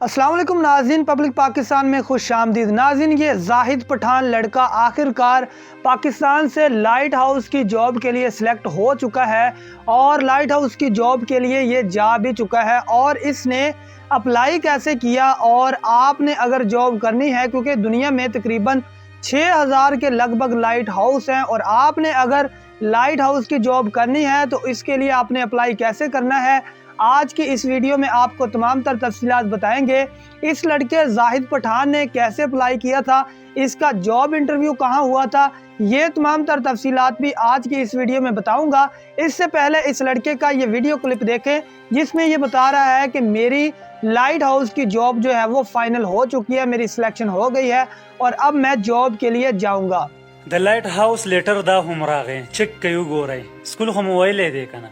अस्सलाम वालेकुम नाज़रीन, पब्लिक पाकिस्तान में खुश आमदीद। नाज़रीन, ये जाहिद पठान लड़का आखिरकार पाकिस्तान से लाइट हाउस की जॉब के लिए सिलेक्ट हो चुका है और लाइट हाउस की जॉब के लिए ये जा भी चुका है। और इसने अप्लाई कैसे किया, और आपने अगर जॉब करनी है, क्योंकि दुनिया में तकरीबन 6000 के लगभग लाइट हाउस हैं, और आपने अगर लाइट हाउस की जॉब करनी है तो इसके लिए आपने अप्लाई कैसे करना है, आज की इस वीडियो में आपको तमाम तर तफसीलात बताएंगे। इस लड़के जाहिद पठान ने कैसे अप्लाई किया था, इसका जॉब इंटरव्यू कहाँ हुआ था, ये तमाम तर तफसीलात भी आज की इस वीडियो में बताऊंगा। इससे पहले इस लड़के का ये वीडियो क्लिप देखें जिसमें ये बता रहा है कि मेरी लाइट हाउस की जॉब जो है वो फाइनल हो चुकी है, मेरी सिलेक्शन हो गई है और अब मैं जॉब के लिए जाऊँगा। द लाइट हाउस लेटर दा हमरागे चेक कयू गोरे स्कूल हम मोबाइल दे कना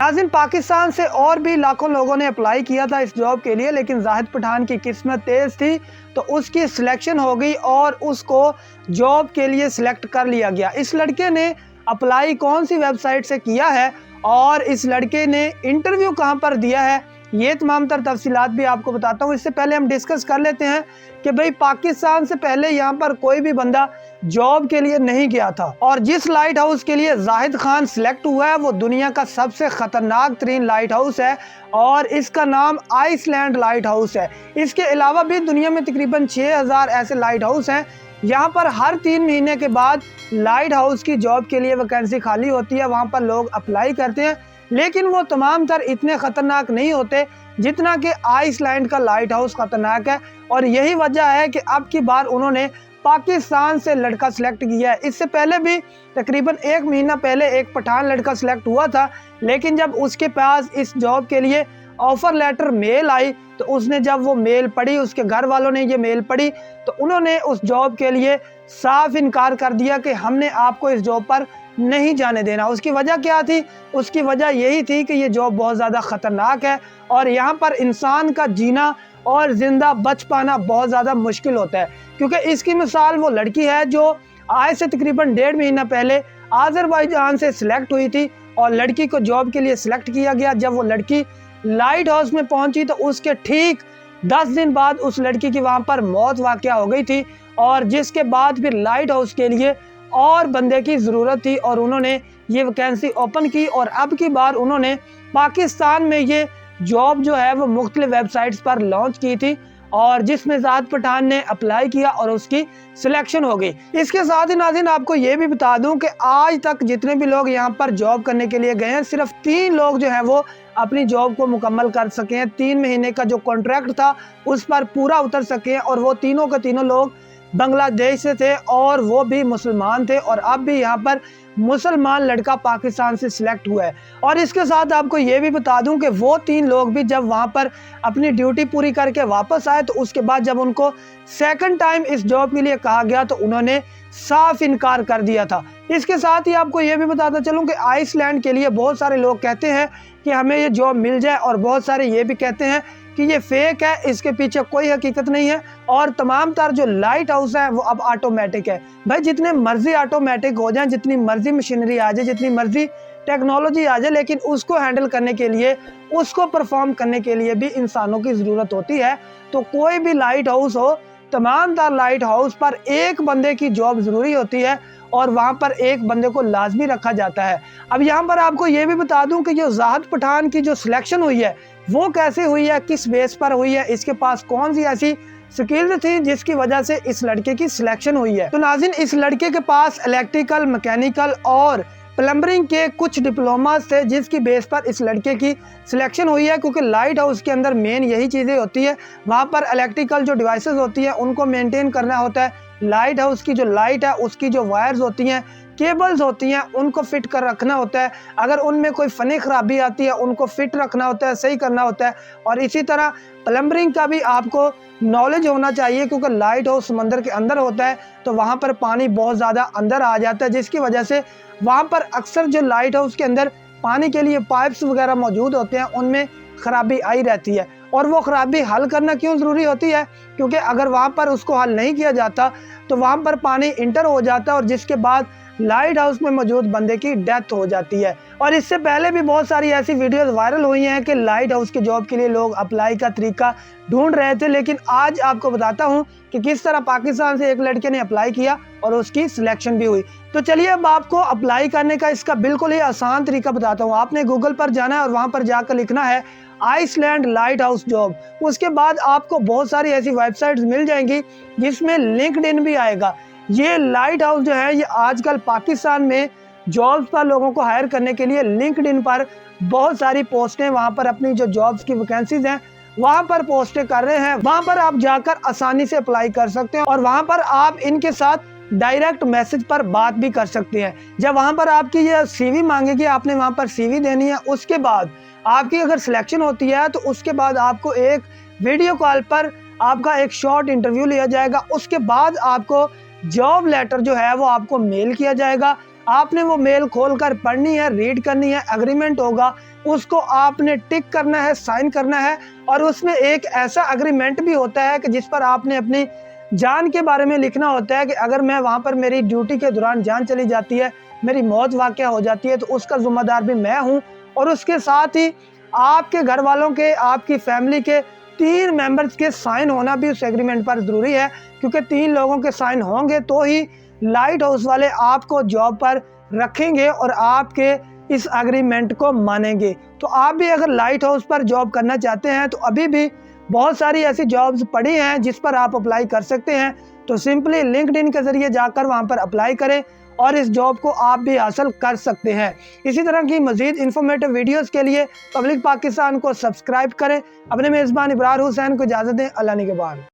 नाज़रीन, पाकिस्तान से और भी लाखों लोगों ने अप्लाई किया था इस जॉब के लिए, लेकिन जाहिद पठान की किस्मत तेज़ थी तो उसकी सिलेक्शन हो गई और उसको जॉब के लिए सिलेक्ट कर लिया गया। इस लड़के ने अप्लाई कौन सी वेबसाइट से किया है और इस लड़के ने इंटरव्यू कहाँ पर दिया है, ये तमाम तर तफसीलात भी आपको बताता हूँ। इससे पहले हम डिस्कस कर लेते हैं कि भाई पाकिस्तान से पहले यहाँ पर कोई भी बंदा जॉब के लिए नहीं गया था, और जिस लाइट हाउस के लिए जाहिद खान सिलेक्ट हुआ है वो दुनिया का सबसे ख़तरनाक तरीन लाइट हाउस है और इसका नाम आइसलैंड लाइट हाउस है। इसके अलावा भी दुनिया में तकरीबन 6000 ऐसे लाइट हाउस हैं। यहाँ पर हर 3 महीने के बाद लाइट हाउस की जॉब के लिए वैकेंसी खाली होती है, वहाँ पर लोग अप्लाई करते हैं, लेकिन वो तमाम तर इतने ख़तरनाक नहीं होते जितना कि आइसलैंड का लाइट हाउस ख़तरनाक है। और यही वजह है कि अब की बार उन्होंने पाकिस्तान से लड़का सिलेक्ट किया है। इससे पहले भी तकरीबन 1 महीना पहले एक पठान लड़का सिलेक्ट हुआ था, लेकिन जब उसके पास इस जॉब के लिए ऑफ़र लेटर मेल आई तो उसने जब वो मेल पढ़ी, उसके घर वालों ने ये मेल पढ़ी, तो उन्होंने उस जॉब के लिए साफ इनकार कर दिया कि हमने आपको इस जॉब पर नहीं जाने देना। उसकी वजह क्या थी? उसकी वजह यही थी कि ये जॉब बहुत ज़्यादा ख़तरनाक है और यहाँ पर इंसान का जीना और ज़िंदा बच पाना बहुत ज़्यादा मुश्किल होता है। क्योंकि इसकी मिसाल वो लड़की है जो आज से तकरीबन 1.5 महीना पहले आज़रबाईजान से सिलेक्ट हुई थी और लड़की को जॉब के लिए सिलेक्ट किया गया। जब वो लड़की लाइट हाउस में पहुंची तो उसके ठीक 10 दिन बाद उस लड़की की वहां पर मौत वाक़या हो गई थी, और जिसके बाद फिर लाइट हाउस के लिए और बंदे की ज़रूरत थी और उन्होंने ये वैकेंसी ओपन की। और अब की बार उन्होंने पाकिस्तान में ये जॉब जो है वो मुख्तलिफ वेबसाइट्स पर लॉन्च की थी और जिसमें जाहिद पठान ने अप्लाई किया और उसकी सिलेक्शन हो गई। इसके साथ ही नाज़रीन आपको ये भी बता दूं कि आज तक जितने भी लोग यहाँ पर जॉब करने के लिए गए हैं, सिर्फ 3 लोग जो हैं वो अपनी जॉब को मुकम्मल कर सके हैं। 3 महीने का जो कॉन्ट्रैक्ट था उस पर पूरा उतर सके हैं, और वो तीनों के तीनों लोग बांग्लादेश से थे और वो भी मुसलमान थे, और अब भी यहाँ पर मुसलमान लड़का पाकिस्तान से सिलेक्ट हुआ है। और इसके साथ आपको ये भी बता दूं कि वो 3 लोग भी जब वहाँ पर अपनी ड्यूटी पूरी करके वापस आए तो उसके बाद जब उनको सेकंड टाइम इस जॉब के लिए कहा गया तो उन्होंने साफ इनकार कर दिया था। इसके साथ ही आपको ये भी बताता चलूँ कि आइसलैंड के लिए बहुत सारे लोग कहते हैं कि हमें ये जॉब मिल जाए, और बहुत सारे ये भी कहते हैं कि ये फेक है, इसके पीछे कोई हकीकत नहीं है। और तमाम तर जो लाइट हाउस है वो अब ऑटोमेटिक है। भाई जितने मर्जी ऑटोमेटिक हो जाए, जितनी मर्जी मशीनरी आ जाए, जितनी मर्जी टेक्नोलॉजी आ जाए, लेकिन उसको हैंडल करने के लिए, उसको परफॉर्म करने के लिए भी इंसानों की ज़रूरत होती है। तो कोई भी लाइट हाउस हो, तमाम तर लाइट हाउस पर एक बंदे की जॉब ज़रूरी होती है और वहाँ पर एक बंदे को लाजमी रखा जाता है। अब यहाँ पर आपको ये भी बता दूं कि जो जाहिद पठान की जो सिलेक्शन हुई है वो कैसे हुई है, किस बेस पर हुई है, इसके पास कौन सी ऐसी स्किल्स थी जिसकी वजह से इस लड़के की सिलेक्शन हुई है। तो नाज़रीन, इस लड़के के पास इलेक्ट्रिकल, मैकेनिकल और प्लम्बरिंग के कुछ डिप्लोमास थे जिसकी बेस पर इस लड़के की सिलेक्शन हुई है। क्योंकि लाइट हाउस के अंदर मेन यही चीज़ें होती है, वहाँ पर इलेक्ट्रिकल जो डिवाइसेस होती हैं उनको मेंटेन करना होता है। लाइट हाउस की जो लाइट है उसकी जो वायर्स होती हैं, केबल्स होती हैं, उनको फिट कर रखना होता है। अगर उनमें कोई फ़नी ख़राबी आती है उनको फिट रखना होता है, सही करना होता है। और इसी तरह प्लम्बरिंग का भी आपको नॉलेज होना चाहिए, क्योंकि लाइट हाउस समंदर के अंदर होता है तो वहाँ पर पानी बहुत ज़्यादा अंदर आ जाता है, जिसकी वजह से वहाँ पर अक्सर जो लाइट हाउस के अंदर पानी के लिए पाइप्स वगैरह मौजूद होते हैं उनमें ख़राबी आई रहती है। और वो ख़राबी हल करना क्यों ज़रूरी होती है? क्योंकि अगर वहाँ पर उसको हल नहीं किया जाता तो वहाँ पर पानी इंटर हो जाता है और जिसके बाद लाइट हाउस में मौजूद बंदे की डेथ हो जाती है। और इससे पहले भी बहुत सारी ऐसी वीडियोस वायरल हुई हैं कि लाइट हाउस की जॉब के लिए लोग अप्लाई का तरीका ढूंढ रहे थे, लेकिन आज आपको बताता हूं कि किस तरह पाकिस्तान से एक लड़के ने अप्लाई किया और उसकी सिलेक्शन भी हुई। तो चलिए अब आपको अप्लाई करने का इसका बिल्कुल ही आसान तरीका बताता हूँ। आपने गूगल पर जाना है और वहाँ पर जाकर लिखना है आइसलैंड लाइट हाउस जॉब। उसके बाद आपको बहुत सारी ऐसी वेबसाइट्स मिल जाएंगी जिसमें लिंक्डइन भी आएगा। ये लाइट हाउस जो है ये आजकल पाकिस्तान में जॉब्स पर लोगों को हायर करने के लिए लिंक्डइन पर बहुत सारी पोस्टें, वहाँ पर अपनी जो जॉब्स की वैकेंसीज हैं वहाँ पर पोस्टें कर रहे हैं। वहाँ पर आप जाकर आसानी से अप्लाई कर सकते हैं और वहाँ पर आप इनके साथ डायरेक्ट मैसेज पर बात भी कर सकते हैं। जब वहाँ पर आपकी ये सीवी मांगेगी, आपने वहाँ पर सीवी देनी है। उसके बाद आपकी अगर सिलेक्शन होती है तो उसके बाद आपको एक वीडियो कॉल पर आपका एक शॉर्ट इंटरव्यू लिया जाएगा। उसके बाद आपको जॉब लेटर जो है वो आपको मेल किया जाएगा। आपने वो मेल खोलकर पढ़नी है, रीड करनी है, एग्रीमेंट होगा, उसको आपने टिक करना है, साइन करना है। और उसमें एक ऐसा एग्रीमेंट भी होता है कि जिस पर आपने अपनी जान के बारे में लिखना होता है कि अगर मैं वहाँ पर मेरी ड्यूटी के दौरान जान चली जाती है, मेरी मौत वाक़या हो जाती है, तो उसका ज़िम्मेदार भी मैं हूँ। और उसके साथ ही आपके घर वालों के, आपकी फैमिली के 3 मेंबर्स के साइन होना भी उस एग्रीमेंट पर ज़रूरी है, क्योंकि 3 लोगों के साइन होंगे तो ही लाइट हाउस वाले आपको जॉब पर रखेंगे और आपके इस एग्रीमेंट को मानेंगे। तो आप भी अगर लाइट हाउस पर जॉब करना चाहते हैं तो अभी भी बहुत सारी ऐसी जॉब्स पड़ी हैं जिस पर आप अप्लाई कर सकते हैं। तो सिंपली लिंक्डइन के ज़रिए जाकर वहाँ पर अप्लाई करें और इस जॉब को आप भी हासिल कर सकते हैं। इसी तरह की मज़ीद इन्फॉर्मेटिव वीडियोस के लिए पब्लिक पाकिस्तान को सब्सक्राइब करें। अपने मेज़बान इब्रार हुसैन को इजाज़त दें। अल्लाह निगहबान।